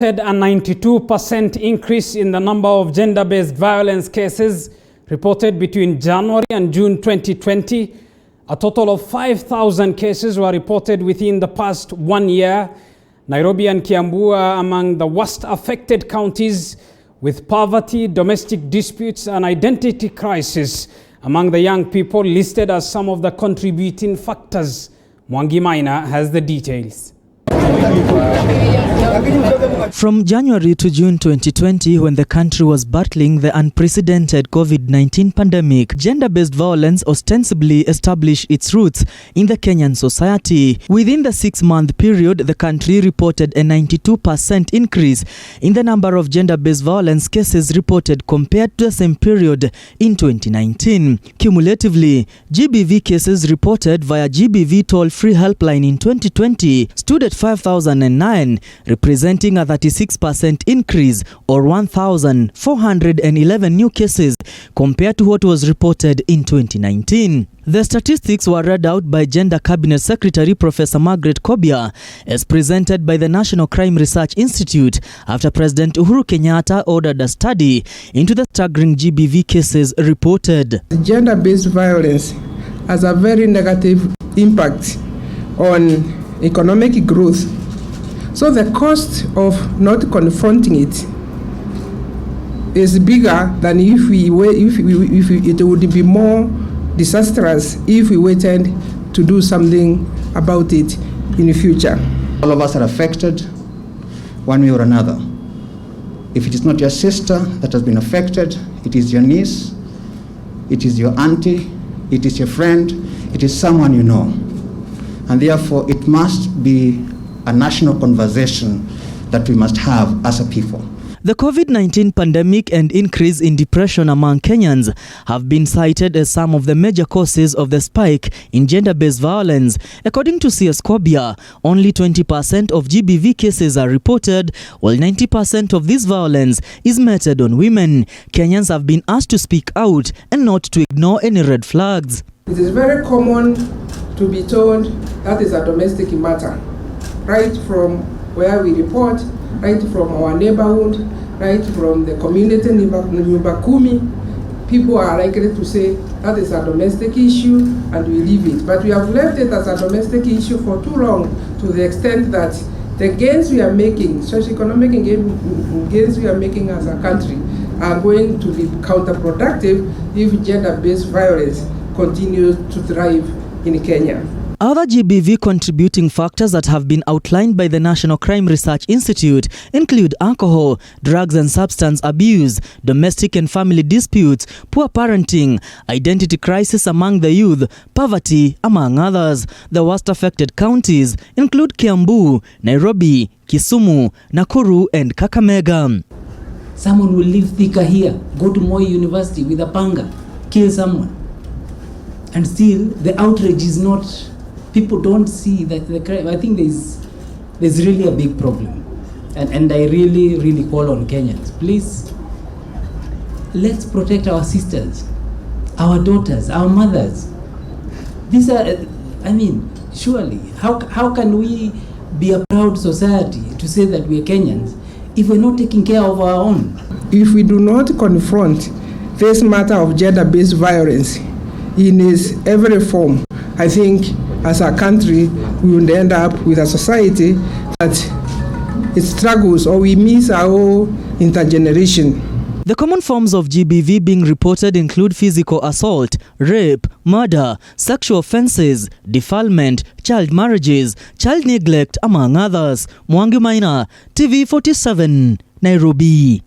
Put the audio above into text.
Had a 92% increase in the number of gender-based violence cases reported between January and June 2020. A total of 5,000 cases were reported within the past 1 year. Nairobi and Kiambu are among the worst affected counties, with poverty, domestic disputes and identity crisis among the young people listed as some of the contributing factors. Mwangi Maina has the details. From January to June 2020, when the country was battling the unprecedented COVID-19 pandemic, gender-based violence ostensibly established its roots in the Kenyan society. Within the 6-month period, the country reported a 92% increase in the number of gender-based violence cases reported compared to the same period in 2019. Cumulatively, GBV cases reported via GBV toll-free helpline in 2020 stood at 5,009, representing a 36% increase or 1,411 new cases compared to what was reported in 2019. The statistics were read out by Gender Cabinet Secretary Professor Margaret Kobia as presented by the National Crime Research Institute after President Uhuru Kenyatta ordered a study into the staggering GBV cases reported. Gender-based violence has a very negative impact on economic growth. So the cost of not confronting it is bigger than it would be more disastrous if we waited to do something about it in the future. All of us are affected one way or another. If it is not your sister that has been affected, it is your niece, it is your auntie, it is your friend, it is someone you know. And therefore it must be a national conversation that we must have as a people. The COVID-19 pandemic and increase in depression among Kenyans have been cited as some of the major causes of the spike in gender-based violence. According to CS Kobia, only 20% of GBV cases are reported, while 90% of this violence is meted on women. Kenyans have been asked to speak out and not to ignore any red flags. It is very common to be told that is a domestic matter, right from where we report, right from our neighborhood, right from the community, Nyumba Kumi. People are likely to say that is a domestic issue and we leave it. But we have left it as a domestic issue for too long, to the extent that the gains we are making, socio-economic gains we are making as a country, are going to be counterproductive if gender-based violence continues to thrive in Kenya. Other GBV contributing factors that have been outlined by the National Crime Research Institute include alcohol, drugs and substance abuse, domestic and family disputes, poor parenting, identity crisis among the youth, poverty, among others. The worst affected counties include Kiambu, Nairobi, Kisumu, Nakuru and Kakamega. Someone will leave Thika here, go to Moi University with a panga, kill someone. And still the outrage is not, people don't see that the crime. I think there's really a big problem. And I really call on Kenyans, please, let's protect our sisters, our daughters, our mothers. These are, surely, how can we be a proud society to say that we are Kenyans if we're not taking care of our own? If we do not confront this matter of gender-based violence in its every form, I think as a country we will end up with a society that it struggles, or we miss our whole intergeneration. The common forms of GBV being reported include physical assault, rape, murder, sexual offences, defilement, child marriages, child neglect, among others. Mwangi Maina, TV 47, Nairobi.